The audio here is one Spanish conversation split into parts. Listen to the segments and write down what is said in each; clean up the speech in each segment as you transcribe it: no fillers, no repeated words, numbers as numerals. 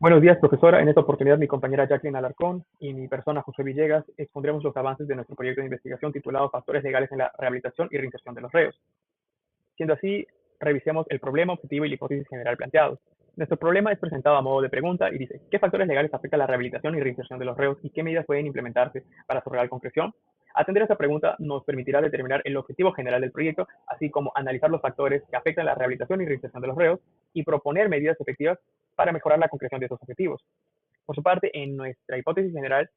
Buenos días, profesora. En esta oportunidad, mi compañera Jacqueline Alarcón y mi persona, José Villegas, expondremos los avances de nuestro proyecto de investigación titulado Factores legales en la rehabilitación y reinserción de los reos. Siendo así, revisemos el problema, objetivo y la hipótesis general planteados. Nuestro problema es presentado a modo de pregunta y dice: ¿qué factores legales afectan la rehabilitación y reinserción de los reos y qué medidas pueden implementarse para su real concreción? Atender a esta pregunta nos permitirá determinar el objetivo general del proyecto, así como analizar los factores que afectan la rehabilitación y reinserción de los reos y proponer medidas efectivas para mejorar la concreción de estos objetivos. Por su parte, en nuestra hipótesis general,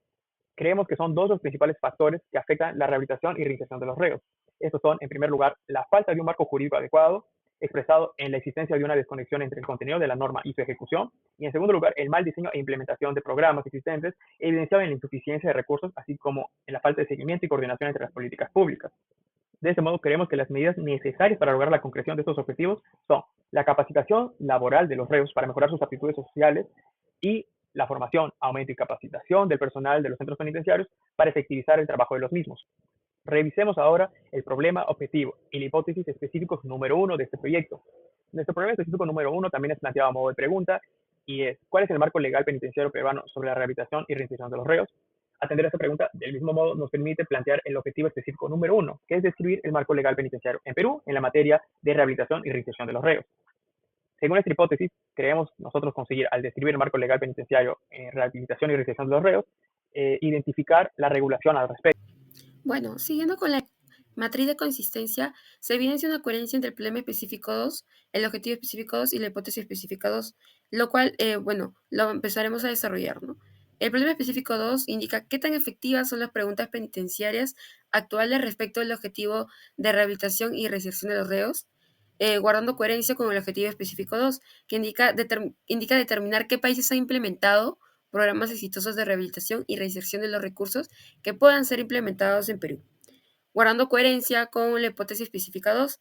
creemos que son dos los principales factores que afectan la rehabilitación y reinserción de los reos. Estos son, en primer lugar, la falta de un marco jurídico adecuado, expresado en la existencia de una desconexión entre el contenido de la norma y su ejecución, y en segundo lugar, el mal diseño e implementación de programas existentes, evidenciado en la insuficiencia de recursos, así como en la falta de seguimiento y coordinación entre las políticas públicas. De este modo, creemos que las medidas necesarias para lograr la concreción de estos objetivos son la capacitación laboral de los reos para mejorar sus aptitudes sociales y la formación, aumento y capacitación del personal de los centros penitenciarios para efectivizar el trabajo de los mismos. Revisemos ahora el problema objetivo y la hipótesis específico número uno de este proyecto. Nuestro problema específico número uno también es planteado a modo de pregunta y es: ¿cuál es el marco legal penitenciario peruano sobre la rehabilitación y reinserción de los reos? Atender a esta pregunta del mismo modo nos permite plantear el objetivo específico número uno, que es describir el marco legal penitenciario en Perú en la materia de rehabilitación y reinserción de los reos. Según esta hipótesis, creemos nosotros conseguir, al describir el marco legal penitenciario en rehabilitación y reinserción de los reos, identificar la regulación al respecto. Bueno, siguiendo con la matriz de consistencia, se evidencia una coherencia entre el problema específico 2, el objetivo específico 2 y la hipótesis específica 2, lo cual, lo empezaremos a desarrollar, ¿no? El problema específico 2 indica qué tan efectivas son las preguntas penitenciarias actuales respecto al objetivo de rehabilitación y reinserción de los reos, guardando coherencia con el objetivo específico 2, que indica determinar qué países han implementado programas exitosos de rehabilitación y reinserción de los recursos que puedan ser implementados en Perú. Guardando coherencia con la hipótesis específica 2,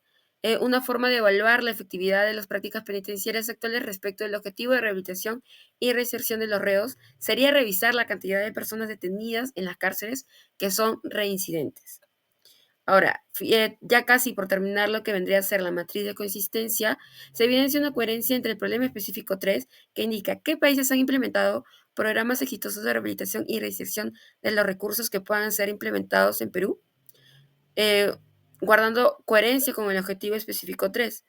una forma de evaluar la efectividad de las prácticas penitenciarias actuales respecto del objetivo de rehabilitación y reinserción de los reos sería revisar la cantidad de personas detenidas en las cárceles que son reincidentes. Ahora, ya casi por terminar lo que vendría a ser la matriz de consistencia, se evidencia una coherencia entre el problema específico 3, que indica qué países han implementado programas exitosos de rehabilitación y reinserción de los recursos que puedan ser implementados en Perú, eh, guardando coherencia con el objetivo específico 3,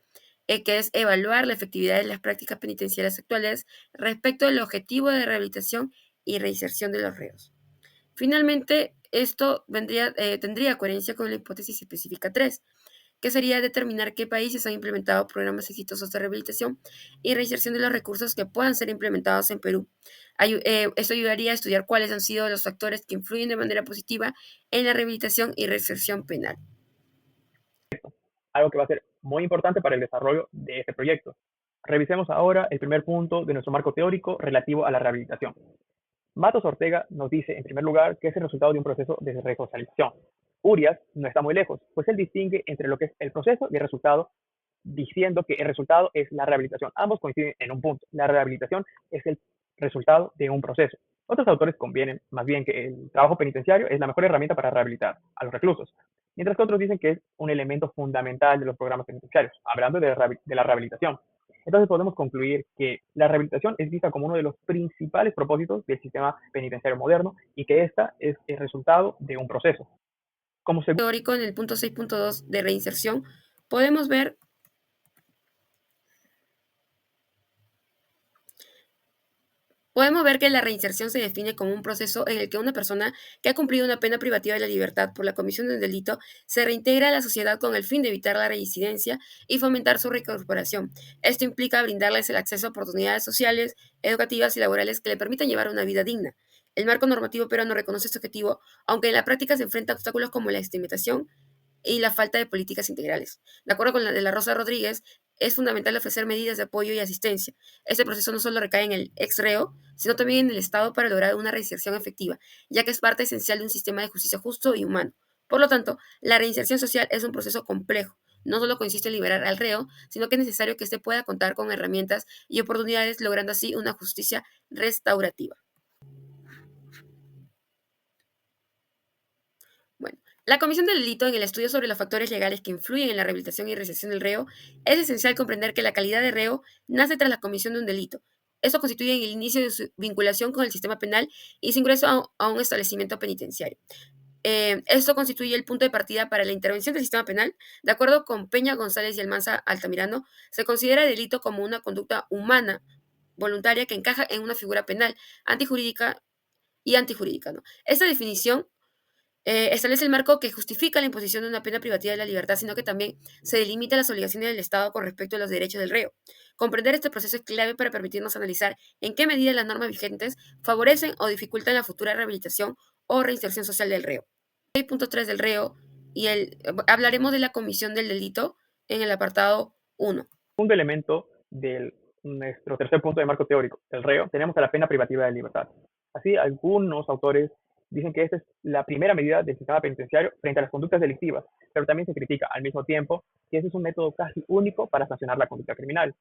que es evaluar la efectividad de las prácticas penitenciarias actuales respecto al objetivo de rehabilitación y reinserción de los reos. Finalmente, esto tendría coherencia con la hipótesis específica 3, que sería determinar qué países han implementado programas exitosos de rehabilitación y reinserción de los recursos que puedan ser implementados en Perú. Esto ayudaría a estudiar cuáles han sido los factores que influyen de manera positiva en la rehabilitación y reinserción penal. Algo que va a ser muy importante para el desarrollo de este proyecto. Revisemos ahora el primer punto de nuestro marco teórico relativo a la rehabilitación. Matos Ortega nos dice, en primer lugar, que es el resultado de un proceso de resocialización. Urias no está muy lejos, pues él distingue entre lo que es el proceso y el resultado, diciendo que el resultado es la rehabilitación. Ambos coinciden en un punto: la rehabilitación es el resultado de un proceso. Otros autores convienen más bien que el trabajo penitenciario es la mejor herramienta para rehabilitar a los reclusos, mientras que otros dicen que es un elemento fundamental de los programas penitenciarios, hablando de la rehabilitación. Entonces podemos concluir que la rehabilitación es vista como uno de los principales propósitos del sistema penitenciario moderno y que esta es el resultado de un proceso. Como segundo Teórico, en el punto 6.2 de reinserción, podemos ver Podemos ver que la reinserción se define como un proceso en el que una persona que ha cumplido una pena privativa de la libertad por la comisión de un delito se reintegra a la sociedad con el fin de evitar la reincidencia y fomentar su reincorporación. Esto implica brindarles el acceso a oportunidades sociales, educativas y laborales que le permitan llevar una vida digna. El marco normativo peruano reconoce este objetivo, aunque en la práctica se enfrenta a obstáculos como la estigmatización y la falta de políticas integrales. De acuerdo con la de la Rosa Rodríguez, es fundamental ofrecer medidas de apoyo y asistencia. Este proceso no solo recae en el ex reo, sino también en el Estado para lograr una reinserción efectiva, ya que es parte esencial de un sistema de justicia justo y humano. Por lo tanto, la reinserción social es un proceso complejo. No solo consiste en liberar al reo, sino que es necesario que éste pueda contar con herramientas y oportunidades, logrando así una justicia restaurativa. Bueno, la comisión del delito en el estudio sobre los factores legales que influyen en la rehabilitación y reinserción del reo es esencial comprender que la calidad de reo nace tras la comisión de un delito. Esto constituye el inicio de su vinculación con el sistema penal y su ingreso a un establecimiento penitenciario. Esto constituye el punto de partida para la intervención del sistema penal. De acuerdo con Peña González y Almanza Altamirano, se considera delito como una conducta humana voluntaria que encaja en una figura penal antijurídica y antijurídica, ¿no? Esta definición establece el marco que justifica la imposición de una pena privativa de la libertad, sino que también se delimita las obligaciones del Estado con respecto a los derechos del reo. Comprender este proceso es clave para permitirnos analizar en qué medida las normas vigentes favorecen o dificultan la futura rehabilitación o reinserción social del reo. 6.3 del reo y hablaremos de la comisión del delito en el apartado 1. Segundo elemento de nuestro tercer punto de marco teórico, el reo, tenemos a la pena privativa de libertad. Así, algunos autores dicen que esta es la primera medida del sistema penitenciario frente a las conductas delictivas, pero también se critica al mismo tiempo que ese es un método casi único para sancionar la conducta criminal.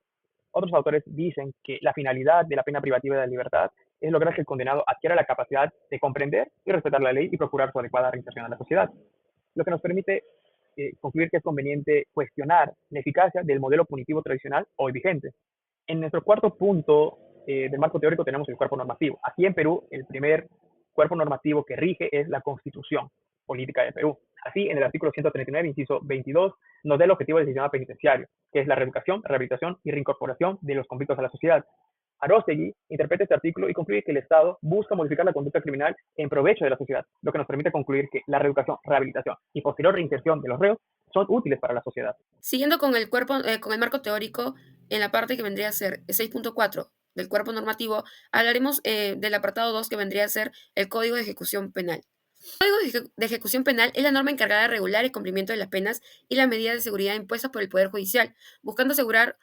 Otros autores dicen que la finalidad de la pena privativa de la libertad es lograr que el condenado adquiera la capacidad de comprender y respetar la ley y procurar su adecuada reinserción a la sociedad, lo que nos permite concluir que es conveniente cuestionar la eficacia del modelo punitivo tradicional hoy vigente. En nuestro cuarto punto del marco teórico tenemos el cuerpo normativo. Aquí en Perú, el primer cuerpo normativo que rige es la Constitución Política de Perú. Así, en el artículo 139, inciso 22, nos da el objetivo del sistema penitenciario, que es la reeducación, rehabilitación y reincorporación de los convictos a la sociedad. Aróstegui interpreta este artículo y concluye que el Estado busca modificar la conducta criminal en provecho de la sociedad, lo que nos permite concluir que la reeducación, rehabilitación y posterior reinserción de los reos son útiles para la sociedad. Siguiendo con el marco teórico, en la parte que vendría a ser 6.4 del cuerpo normativo, hablaremos del apartado 2 que vendría a ser el Código de Ejecución Penal. El Código de Ejecución Penal es la norma encargada de regular el cumplimiento de las penas y las medidas de seguridad impuestas por el Poder Judicial, buscando asegurar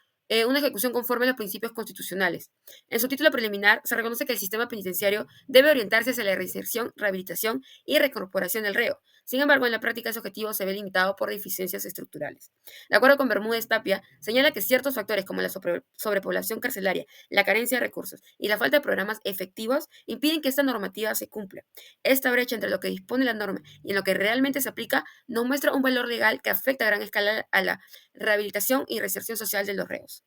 una ejecución conforme a los principios constitucionales. En su título preliminar se reconoce que el sistema penitenciario debe orientarse hacia la reinserción, rehabilitación y reincorporación del reo. Sin embargo, en la práctica ese objetivo se ve limitado por deficiencias estructurales. De acuerdo con Bermúdez Tapia, señala que ciertos factores como la sobrepoblación carcelaria, la carencia de recursos y la falta de programas efectivos impiden que esta normativa se cumpla. Esta brecha entre lo que dispone la norma y en lo que realmente se aplica nos muestra un valor legal que afecta a gran escala a la rehabilitación y reinserción social de los reos.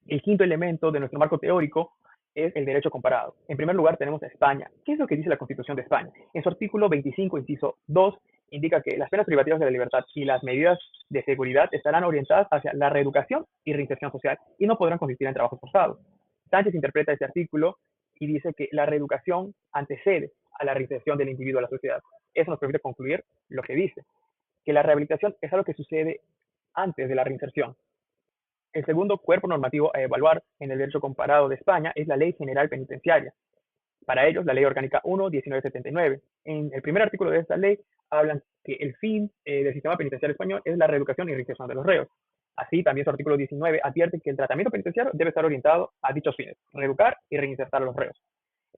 El quinto elemento de nuestro marco teórico es el derecho comparado. En primer lugar tenemos a España. ¿Qué es lo que dice la Constitución de España? En su artículo 25, inciso 2, indica que las penas privativas de la libertad y las medidas de seguridad estarán orientadas hacia la reeducación y reinserción social y no podrán consistir en trabajos forzados. Sánchez interpreta este artículo y dice que la reeducación antecede a la reinserción del individuo a la sociedad. Eso nos permite concluir lo que dice, que la rehabilitación es algo que sucede antes de la reinserción. El segundo cuerpo normativo a evaluar en el derecho comparado de España es la Ley General Penitenciaria. Para ellos, la Ley Orgánica 1-1979. En el primer artículo de esta ley hablan que el fin del sistema penitenciario español es la reeducación y reinserción de los reos. Así, también su artículo 19 advierte que el tratamiento penitenciario debe estar orientado a dichos fines, reeducar y reinsertar a los reos.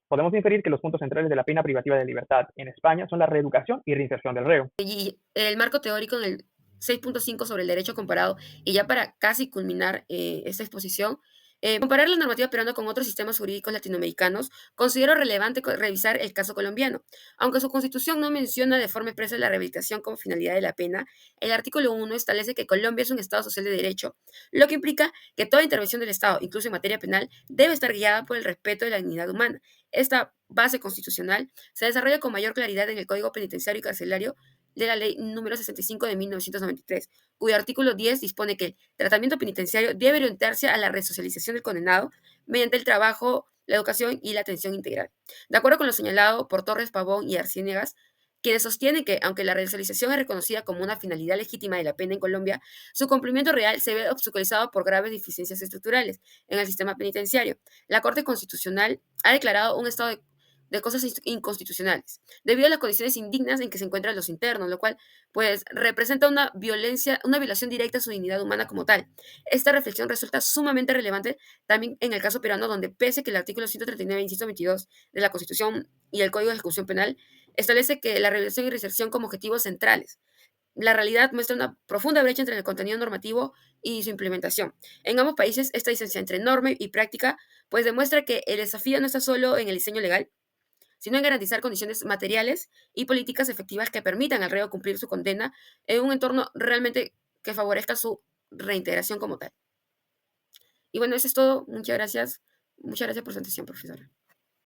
Podemos inferir que los puntos centrales de la pena privativa de libertad en España son la reeducación y reinserción del reo. Y el marco teórico en el 6.5 sobre el derecho comparado, y ya para casi culminar esta exposición, comparar la normativa peruana con otros sistemas jurídicos latinoamericanos, considero relevante revisar el caso colombiano. Aunque su constitución no menciona de forma expresa la rehabilitación como finalidad de la pena, el artículo 1 establece que Colombia es un Estado social de derecho, lo que implica que toda intervención del Estado, incluso en materia penal, debe estar guiada por el respeto de la dignidad humana. Esta base constitucional se desarrolla con mayor claridad en el Código Penitenciario y Carcelario de la Ley número 65 de 1993, cuyo artículo 10 dispone que el tratamiento penitenciario debe orientarse a la resocialización del condenado mediante el trabajo, la educación y la atención integral. De acuerdo con lo señalado por Torres Pavón y Arciniegas, quienes sostienen que, aunque la resocialización es reconocida como una finalidad legítima de la pena en Colombia, su cumplimiento real se ve obstaculizado por graves deficiencias estructurales en el sistema penitenciario. La Corte Constitucional ha declarado un estado de cosas inconstitucionales, debido a las condiciones indignas en que se encuentran los internos, lo cual pues representa una violación directa a su dignidad humana como tal. Esta reflexión resulta sumamente relevante también en el caso peruano, donde pese que el artículo 139, inciso 22 de la Constitución y el Código de Ejecución Penal establece que la rehabilitación y reinserción como objetivos centrales, la realidad muestra una profunda brecha entre el contenido normativo y su implementación. En ambos países, esta distancia entre norma y práctica pues demuestra que el desafío no está solo en el diseño legal, sino en garantizar condiciones materiales y políticas efectivas que permitan al reo cumplir su condena en un entorno realmente que favorezca su reintegración como tal. Y bueno, eso es todo. Muchas gracias. Muchas gracias por su atención, profesora.